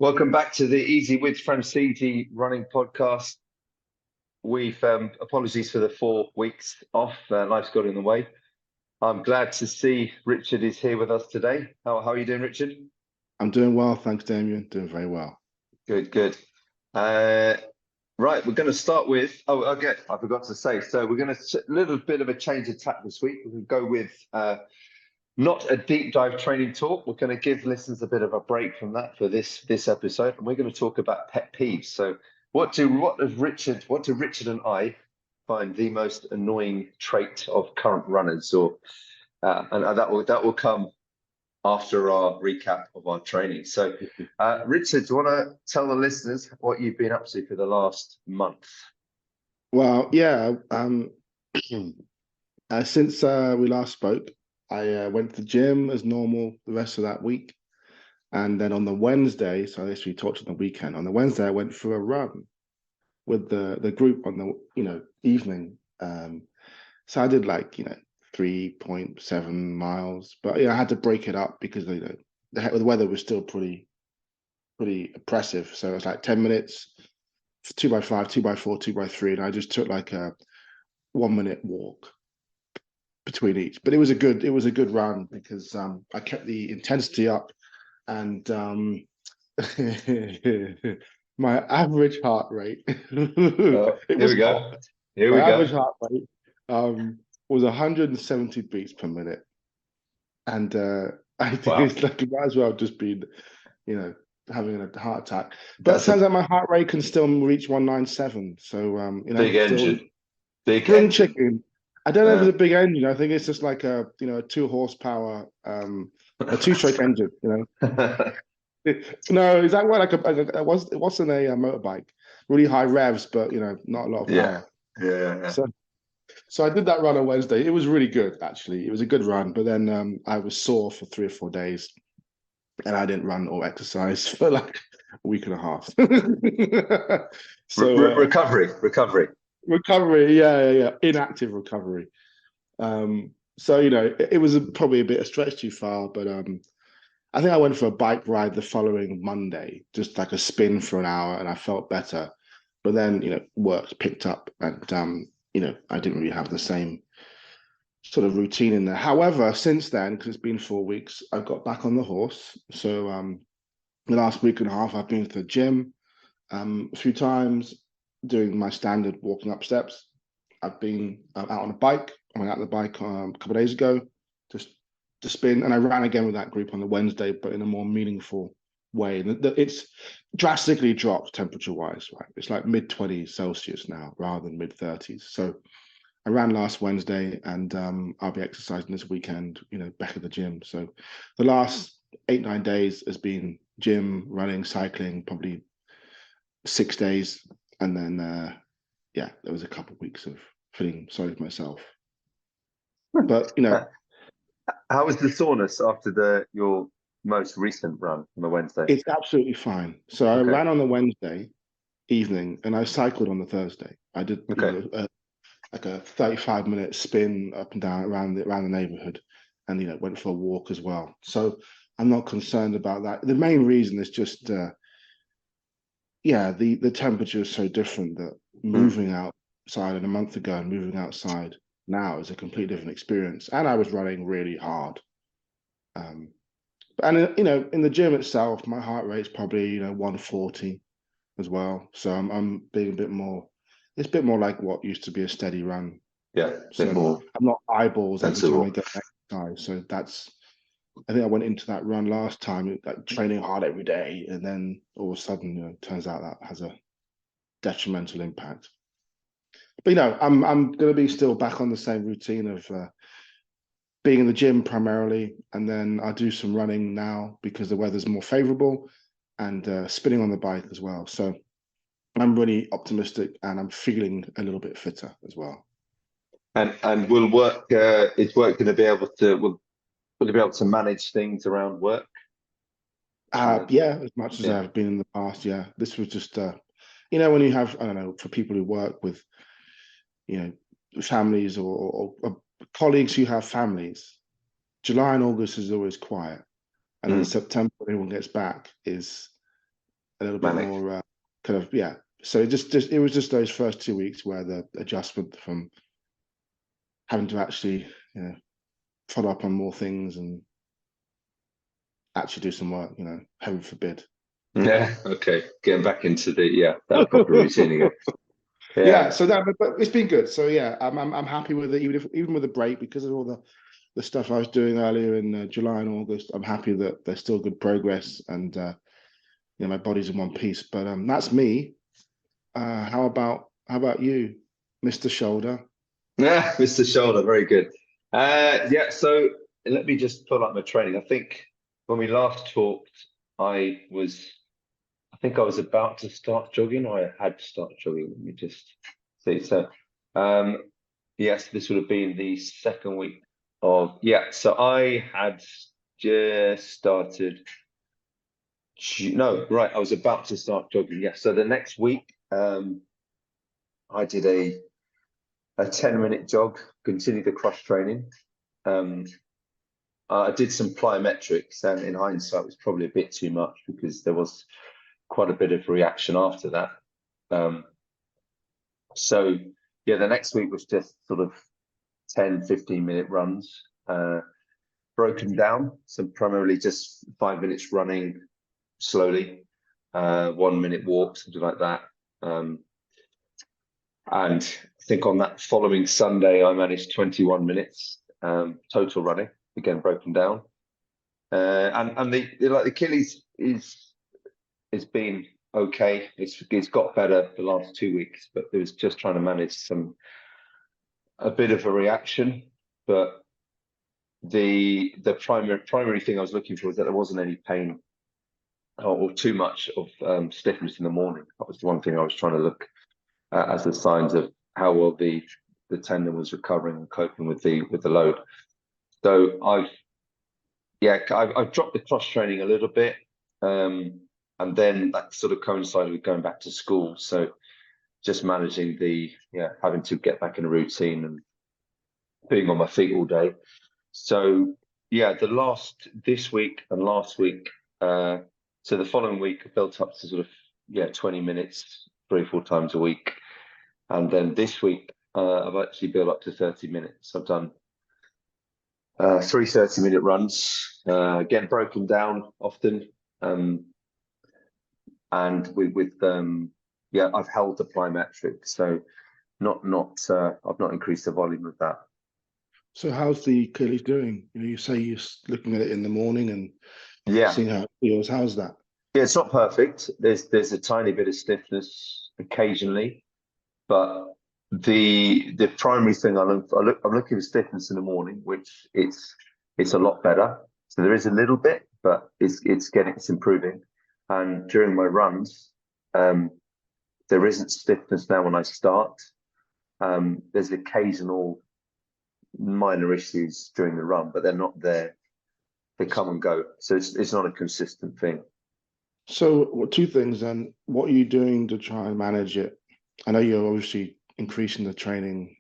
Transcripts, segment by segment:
Welcome back to the Easy with Franzese running podcast. We've apologies for the 4 weeks off. Life's got in the way. I'm glad to see Richard is here with us today. How are you doing, Richard? I'm doing well, thanks, Damian. Doing very well. Good, good. Right, we're going to start with. Oh, okay. I forgot to say. So we're going to a little bit of a change of tack this week. We're going to go with not a deep dive training talk. We're going to give listeners a bit of a break from that for this episode, and we're going to talk about pet peeves. So, what do Richard and I find the most annoying trait of current runners, and that will come after our recap of our training. So, Richard, do you want to tell the listeners what you've been up to for the last month? Well, yeah. Since we last spoke, I went to the gym as normal the rest of that week. And then on the Wednesday, so I actually talked on the weekend. On the Wednesday, I went for a run with the group on the evening. So I did 3.7 miles, but I had to break it up because the weather was still pretty oppressive. So it was like 10 minutes, 2x5, 2x4, 2x3, and I just took like a 1 minute walk between each. But it was a good run because I kept the intensity up, and my average heart rate. Here we go. My average heart rate was 170 beats per minute, and I think it's like it might as well have just been, having a heart attack. But it turns out my heart rate can still reach 197. So big engine, big spring engine. chicken. I don't know if it's a big engine. I think it's just like a 2 horsepower, a 2-stroke engine. No, is that what it wasn't a motorbike? Really high revs, but not a lot of power. Yeah. So I did that run on Wednesday. It was really good, actually. It was a good run, but then I was sore for 3 or 4 days, and I didn't run or exercise for like a week and a half. So recovery, yeah, inactive recovery. So it was probably a bit of stretch too far, but I think I went for a bike ride the following Monday, just like a spin for an hour, and I felt better. But then work picked up, and I didn't really have the same sort of routine in there. However, since then, because it's been 4 weeks, I've got back on the horse. So the last week and a half, I've been to the gym a few times, doing my standard walking up steps. I've been out on a bike. I went out on the bike a couple of days ago, just to spin, and I ran again with that group on the Wednesday, but in a more meaningful way. It's drastically dropped temperature-wise, right? It's like mid-20s Celsius now rather than mid-30s. So I ran last Wednesday, and I'll be exercising this weekend, back at the gym. So the last 8-9 days has been gym, running, cycling, probably 6 days. And then, there was a couple of weeks of feeling sorry for myself. But, how was the soreness after your most recent run on the Wednesday? It's absolutely fine. So I ran on the Wednesday evening, and I cycled on the Thursday. I did like a 35-minute spin up and down around the neighborhood, and went for a walk as well. So I'm not concerned about that. The main reason is just the temperature is so different that moving outside a month ago and moving outside now is a completely different experience. And I was running really hard. And in the gym itself, my heart rate's probably 140 as well. So I'm being a bit more. It's a bit more like what used to be a steady run. Yeah, so more. I'm not eyeballs every sensible. time I go exercise. So I think I went into that run last time, like training hard every day, and then all of a sudden, turns out that has a detrimental impact. But I'm going to be still back on the same routine of being in the gym primarily, and then I do some running now because the weather's more favorable, and spinning on the bike as well. So I'm really optimistic, and I'm feeling a little bit fitter as well. And will work? Is work going to be able to? Will you be able to manage things around work? Yeah, as much as I've been in the past. Yeah, this was just when you have, I don't know, for people who work with families or colleagues who have families, July and August is always quiet, and then September when everyone gets back is a little bit Manic. more kind of, yeah. So it was just those first 2 weeks where the adjustment from having to actually, follow up on more things and actually do some work, heaven forbid. Yeah. Okay. Getting back into that proper routine again. Yeah. So that, but it's been good. So yeah, I'm happy with it, even with a break, because of all the stuff I was doing earlier in July and August. I'm happy that there's still good progress, and my body's in one piece. But that's me. How about you, Mr. Shoulder? Yeah, Mr. Shoulder, very good. Yeah, so let me just pull up my training. I think when we last talked, I think I was about to start jogging, or I had to start jogging. Let me just see. So, yes, this would have been the second week yeah. So I had just started. No, right. I was about to start jogging. Yeah. So the next week, I did a 10-minute jog, continued the cross training. I did some plyometrics, and in hindsight, it was probably a bit too much because there was quite a bit of reaction after that. So, yeah, the next week was just sort of 10, 15-minute runs, broken down. So, primarily just 5 minutes running slowly, 1 minute walk, something like that. And I think on that following Sunday, I managed 21 minutes total running, again broken down. And the Achilles is been okay. It's got better the last 2 weeks, but it was just trying to manage a bit of a reaction. But the primary thing I was looking for was that there wasn't any pain or too much of stiffness in the morning. That was the one thing I was trying to look as the signs of how well the tendon was recovering and coping with the load. So I've dropped the cross training a little bit, and then that sort of coincided with going back to school. So just managing having to get back in a routine and being on my feet all day. So yeah, this week and last week, so the following week I built up to sort of 20 minutes 3-4 times a week. And then this week, I've actually built up to 30 minutes. I've done 3 30-minute runs, again, broken down often. And I've held the plyometric. So I've not increased the volume of that. So how's the Achilles doing? You say you're looking at it in the morning and seeing how it feels. How's that? Yeah, it's not perfect. There's a tiny bit of stiffness occasionally. But the primary thing I'm looking for stiffness in the morning, which it's a lot better. So there is a little bit, but it's improving. And during my runs, there isn't stiffness now when I start. There's occasional minor issues during the run, but they're not there. They come and go. So it's not a consistent thing. So 2 things then. What are you doing to try and manage it? I know you're obviously increasing the training,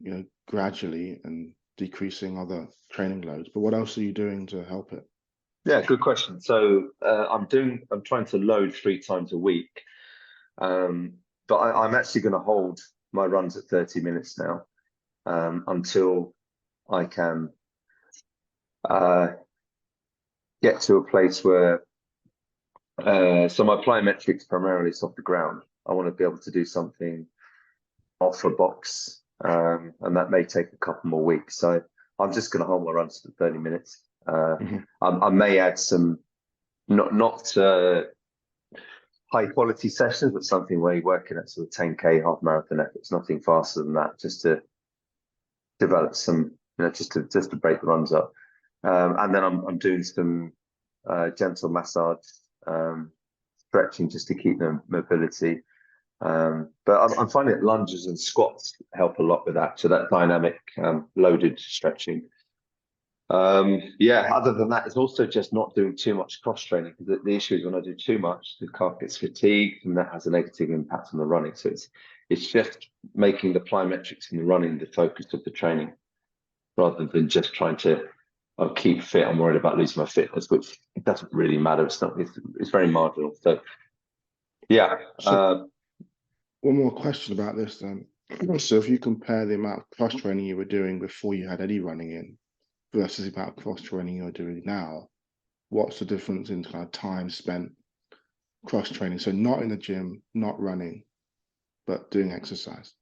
gradually and decreasing other training loads, but what else are you doing to help it? Yeah, good question. So I'm trying to load 3 times a week, but I'm actually going to hold my runs at 30 minutes now, until I can get to a place where so my plyometrics primarily is off the ground. I want to be able to do something off a box, and that may take a couple more weeks. So I'm just going to hold my runs to 30 minutes. I may add some not high quality sessions, but something where you're working at sort of 10K half marathon efforts, nothing faster than that, just to develop some, just to break the runs up. And then I'm doing some gentle massage, stretching just to keep the mobility. But I'm finding that lunges and squats help a lot with that. So that dynamic, loaded stretching. Other than that, it's also just not doing too much cross training. The issue is when I do too much, the calf gets fatigued, and that has a negative impact on the running. So it's just making the plyometrics and the running the focus of the training, rather than just trying to keep fit. I'm worried about losing my fitness, which it doesn't really matter. It's very marginal. So Yeah. So one more question about this then. So if you compare the amount of cross training you were doing before you had any running in versus the amount of cross training you're doing now, what's the difference in kind of time spent cross training? So not in the gym, not running, but doing exercise.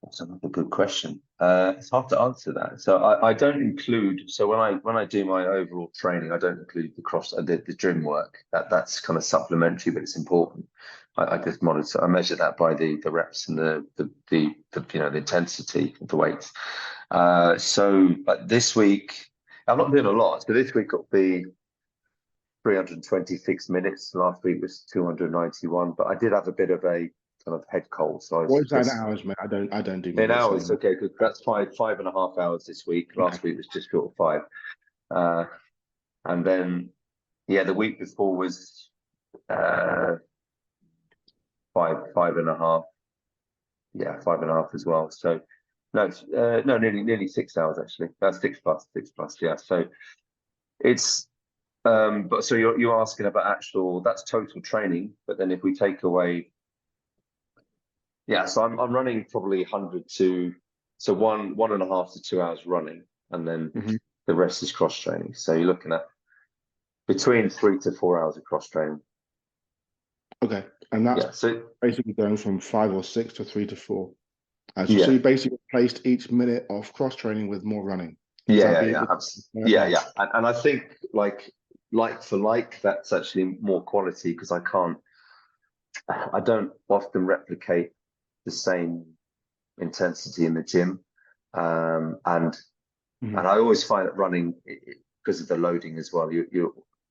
That's another good question. It's hard to answer that. So I don't include. So when I do my overall training, I don't include the gym work. That's kind of supplementary, but it's important. I just monitor. I measure that by the reps and the the intensity of the weights. So this week I'm not doing a lot. So this week it'll be 326 minutes. Last week was 291, but I did have a bit of a kind of head cold. So I What was is that in hours, man? I don't do in minutes hours. anymore. Okay, good. That's 5.5 hours this week. Okay. Last week was just short of 5. Uh, and then, yeah, the week before was 5.5. Yeah, 5.5 as well. So no, no, nearly 6 hours actually. That's 6 plus. Yeah. So it's but so you're asking about that's total training, but then if we take away, yeah, so I'm running probably 100 to, so 1.5 to 2 hours running, and then Mhm. the rest is cross training. So you're looking at between 3 to 4 hours of cross training. Okay. And that's Yeah. So basically going from 5 or 6 to 3 to 4. So yeah, you basically replaced each minute of cross training with more running. Is yeah, that yeah, be yeah, it? yeah, yeah. And I think like for like, that's actually more quality because I don't often replicate the same intensity in the gym, and Mhm. And I always find that running, because of the loading as well,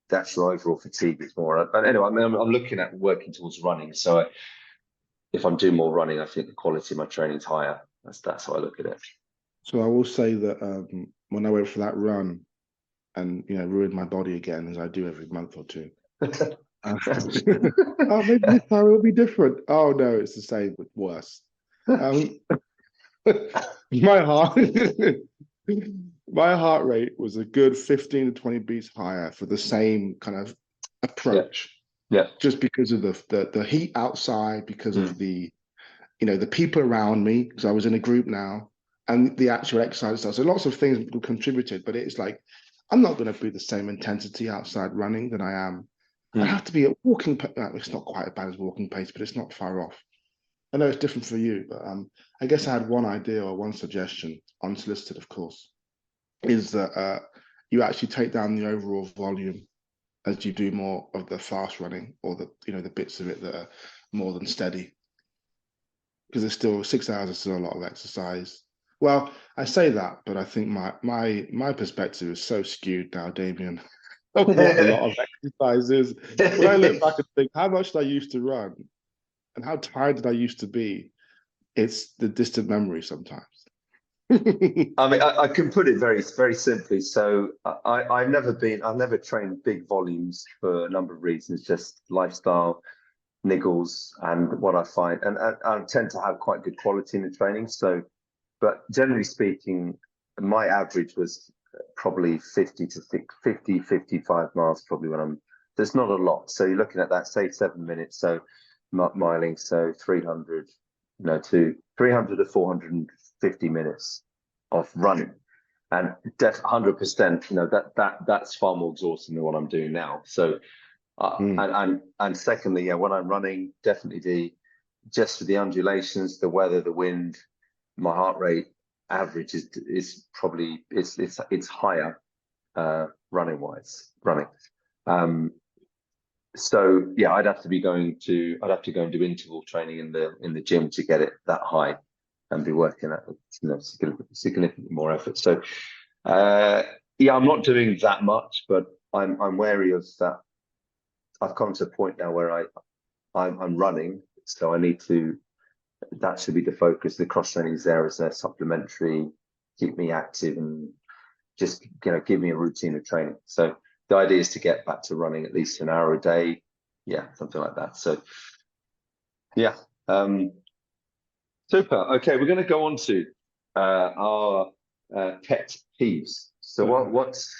that's your overall fatigue is more. But anyway, I mean, I'm looking at working towards running. So if I'm doing more running, I think the quality of my training is higher. That's how I look at it. So I will say that when I went for that run and ruined my body again, as I do every month or two. Oh, maybe this time it'll be different. Oh no, it's the same but worse. Um, my heart, my heart rate was a good 15 to 20 beats higher for the same kind of Yeah, approach, yeah, just because of the heat outside, because of mm, the people around me, because I was in a group now, and the actual exercise stuff. So lots of things contributed, but it's like I'm not going to be the same intensity outside running than I am. I mm. have to be at walking. It's not quite as bad as walking pace, but it's not far off. I know it's different for you, but I guess I had one idea or one suggestion, unsolicited, of course, is that you actually take down the overall volume as you do more of the fast running or the bits of it that are more than steady, because it's still 6 hours is still a lot of exercise. Well, I say that, but I think my perspective is so skewed now, Damian, of what a lot of exercise is. When I look back and think how much did I used to run and how tired did I used to be, it's the distant memory sometimes. I mean, I can put it very simply. So I've never trained big volumes for a number of reasons, just lifestyle, niggles, and what I find, and I tend to have quite good quality in the training. So, but generally speaking, my average was probably 50 to 55 miles, probably when I'm. There's not a lot. So you're looking at that, say 7 minutes. So miling, so 300, to 300 to 450 minutes of running, and 100%. That's far more exhausting than what I'm doing now. So Mm. and secondly, yeah, when I'm running, definitely just for the undulations, the weather, the wind, my heart rate average is probably it's higher running. Um, so yeah, I'd have to go and do interval training in the gym to get it that high and be working at significantly more effort. So yeah, I'm not doing that much, but I'm wary of that. I've come to a point now where I'm running, so I need to. That should be the focus. The cross training is there as a supplementary, keep me active, and just give me a routine of training. So the idea is to get back to running at least an hour a day, yeah, something like that. So yeah, super. Okay, we're going to go on to our pet peeves. So what's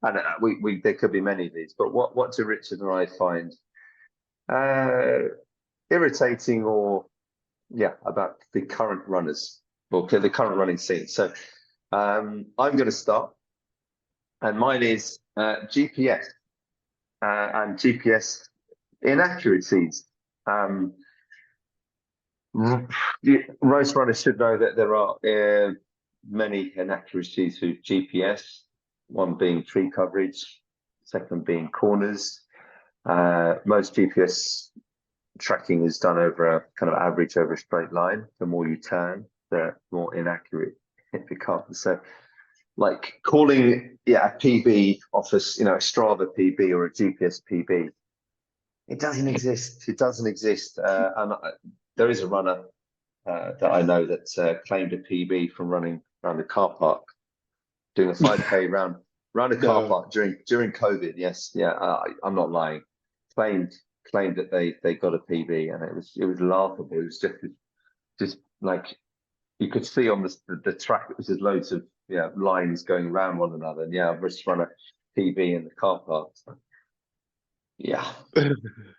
I don't know, we there could be many of these, but what do Richard and I find Uh, Irritating or yeah, about the current runners, or the current running scene. So I'm going to start, and mine is GPS and GPS inaccuracies. Um, Most runners should know that there are many inaccuracies with GPS, one being tree coverage, second being corners. Most GPS tracking is done over a kind of average over a straight line. The more you turn, the more inaccurate it becomes. So, like calling a PB off a a Strava PB or a GPS PB, it doesn't exist. It doesn't exist. And there is a runner that I know that claimed a PB from running around the car park, doing a 5K round a car No. park during COVID. Yes, yeah, I'm not lying. Claimed claimed that they got a PB, and it was laughable. It was just like you could see on the track. It was just loads of lines going around one another. And I've just run a PB in the car park. Yeah,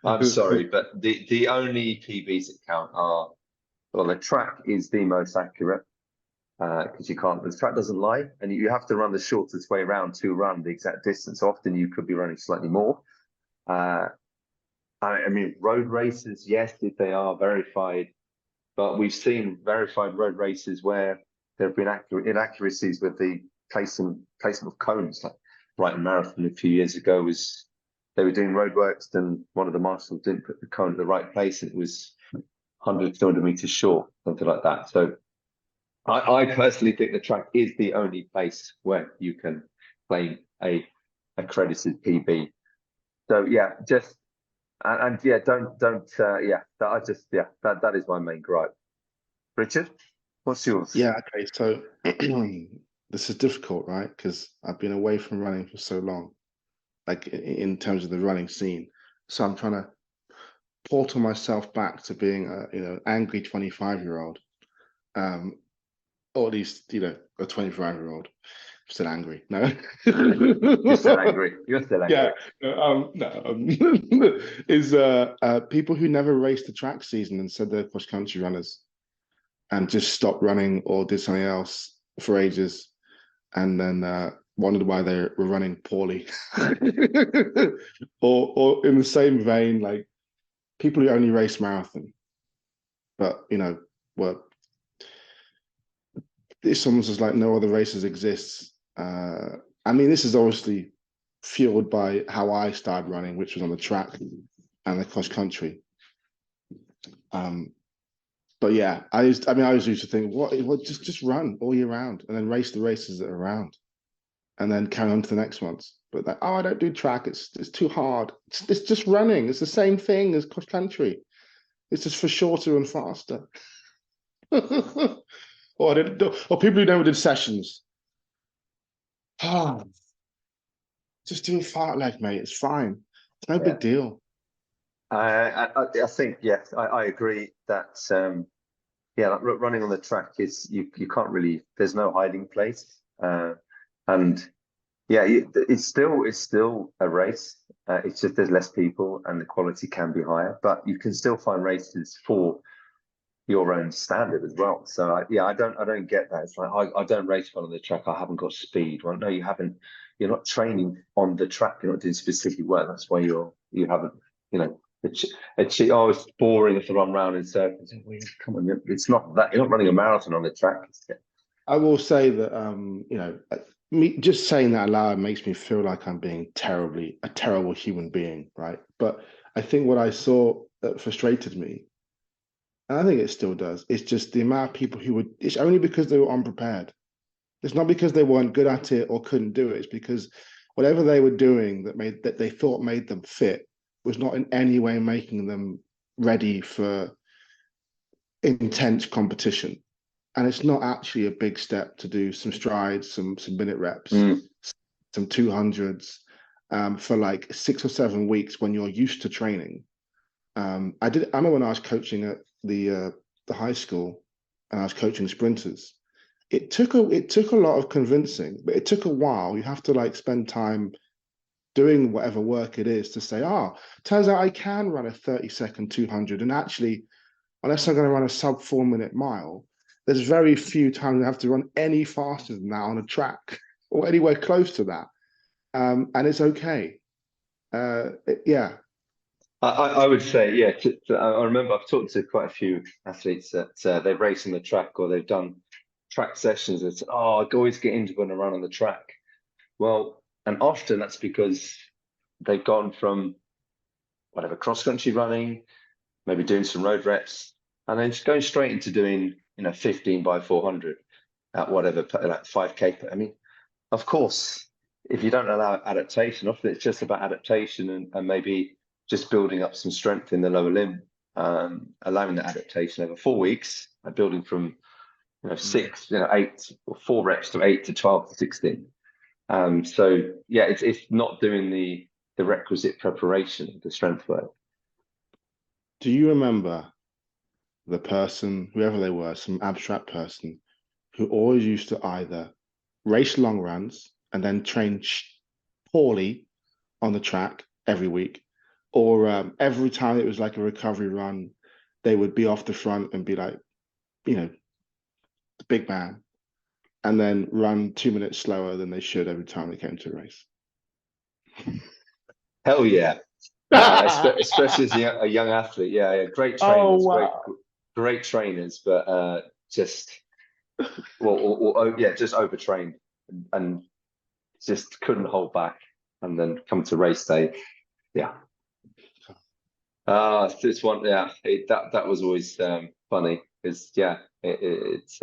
I'm sorry, but the only PBs that count are, well, the track is the most accurate because the track doesn't lie, and you have to run the shortest way around to run the exact distance. Often you could be running slightly more. Uh, I mean, road races, yes, if they are verified, but we've seen verified road races where there have been inaccuracies with the placement of cones. Like Brighton Marathon a few years ago was they were doing roadworks, and one of the marshals didn't put the cone at the right place, and it was 100, 200 meters short, something like that. So I personally think the track is the only place where you can claim a accredited PB. So yeah, just and yeah, don't that is my main gripe. Richard, what's yours? Yeah, okay. So this is difficult, right? Because I've been away from running for so long, like in terms of the running scene. So I'm trying to portal myself back to being a angry 25-year-old, or at least a 25-year-old. Still angry. No. You're still angry. You're still Yeah. angry. No. Is people who never raced the track season and said they're cross country runners and just stopped running or did something else for ages, and then wondered why they were running poorly. or in the same vein, like people who only race marathon, but were it's almost as like no other races exists. I mean, this is obviously fueled by how I started running, which was on the track and the cross country. But yeah, I always used to think, what, just run all year round and then race the races that are around, and then carry on to the next ones. But like, I don't do track; it's too hard. It's just running. It's the same thing as cross country. It's just for shorter and faster. or people who never did sessions. Just do a fart leg, mate. It's fine. It's no Yeah. big deal. I think yes, I agree that like running on the track is you can't really, there's no hiding place, and it's still a race. It's just there's less people and the quality can be higher, but you can still find races for your own standard as well. So I don't get that. It's like I don't race well on the track. I haven't got speed. Well, no, you haven't. You're not training on the track. You're not doing specific work. That's why you haven't. Oh, it's boring if I run round in circles. Come on, it's not that. You're not running a marathon on the track. I will say that me just saying that aloud makes me feel like I'm being a terrible human being, right? But I think what I saw that frustrated me, and I think it still does, it's just the amount of people who would. It's only because they were unprepared. It's not because they weren't good at it or couldn't do it. It's because whatever they were doing that they thought made them fit was not in any way making them ready for intense competition. And it's not actually a big step to do some strides, some minute reps, some 200s for like 6 or 7 weeks when you're used to training. I remember when I was coaching at the high school and I was coaching sprinters. It took a lot of convincing, but it took a while. You have to like spend time doing whatever work it is to say, turns out I can run a 30-second 200. And actually, unless I'm going to run a sub 4-minute mile, there's very few times I have to run any faster than that on a track or anywhere close to that. And it's okay. Yeah. I would say, yeah. I remember I've talked to quite a few athletes that they've raced on the track or they've done track sessions and said, I always get into when I run on the track. Well, and often that's because they've gone from whatever cross-country running, maybe doing some road reps, and then just going straight into doing, 15 by 400 at whatever, like 5K. I mean, of course, if you don't allow adaptation, often it's just about adaptation and maybe just building up some strength in the lower limb, allowing the adaptation over 4 weeks, building from 6, 8 or 4 reps to 8 to 12 to 16. So yeah, it's not doing the requisite preparation, the strength work. Do you remember the person, whoever they were, some abstract person, who always used to either race long runs and then train poorly on the track every week, or every time it was like a recovery run, they would be off the front and be like, the big man, and then run 2 minutes slower than they should every time they came to a race? Hell yeah. Especially as a young athlete. Yeah, great trainers, Oh, wow. great trainers, but just just overtrained and just couldn't hold back, and then come to race day. Yeah. This one, yeah, that was always funny because it's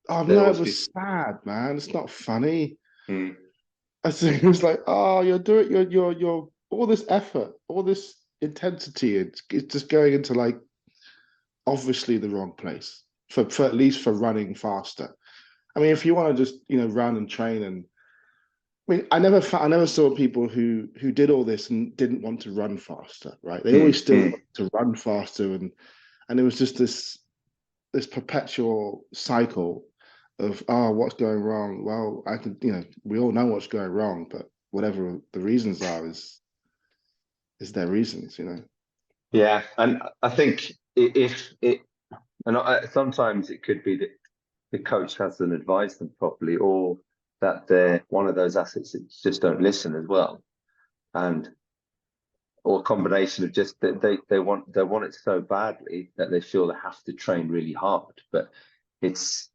Oh no, it was sad, man. It's not funny. I think it was like, you're doing you're all this effort, all this intensity, it's just going into like obviously the wrong place for at least for running faster. I mean, if you want to just run and train, and I mean, I never saw people who did all this and didn't want to run faster, right? They always still want to run faster, and it was just this perpetual cycle of what's going wrong. Well, I can we all know what's going wrong, but whatever the reasons are is their reasons, Yeah, and I think sometimes it could be that the coach hasn't advised them properly, or that they're one of those athletes that just don't listen as well, or a combination of just that they want it so badly that they feel they have to train really hard. But it's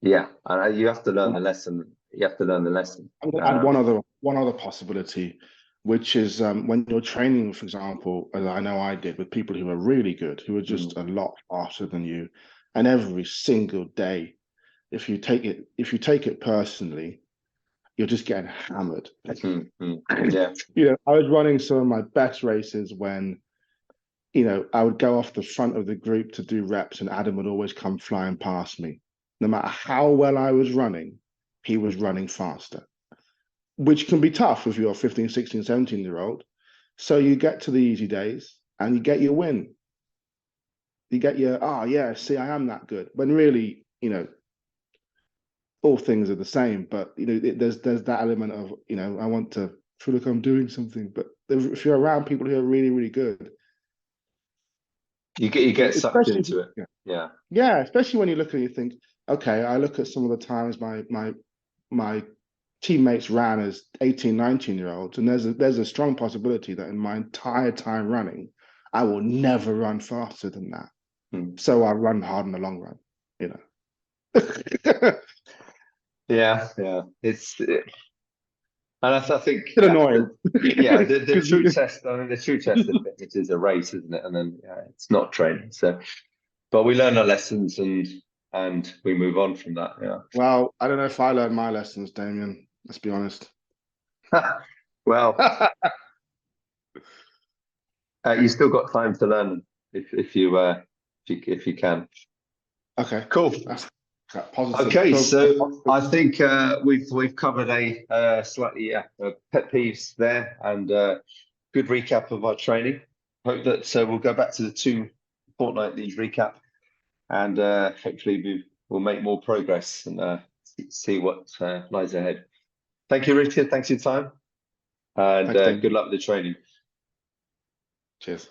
and you have to learn the lesson. You have to learn the lesson. I'm going to add one other possibility, which is when you're training, for example, as I know I did, with people who are really good, who are just a lot faster than you, and every single day, if you take it personally, you're just getting hammered. Yeah. I was running some of my best races when, I would go off the front of the group to do reps, and Adam would always come flying past me. No matter how well I was running, he was running faster, which can be tough if you're a 15, 16, 17-year-old. So you get to the easy days and you get your win. You get your, see, I am that good. When really, all things are the same, but there's that element of I want to feel like I'm doing something. But if you're around people who are really, really good, you get sucked into it. Yeah, especially when you look and you think, okay, I look at some of the times my teammates ran as 18, 19-year-olds, and there's a strong possibility that in my entire time running, I will never run faster than that. So I run hard in the long run, Yeah. It's and I think it's annoying. The true test. I mean, the true test of fitness is a race, isn't it? And then it's not training. So, but we learn our lessons and we move on from that. Yeah. Well, I don't know if I learned my lessons, Damian. Let's be honest. Well, you still got time to learn if you can. Okay, cool. That's positive. Okay, so I think we've covered a slightly pet peeves there, and good recap of our training. Hope that we'll go back to the 2 fortnightly recap, and hopefully we'll make more progress and see what lies ahead. Thank you, Richard. Thanks for your time. And Thanks, Dave. good luck with the training. Cheers.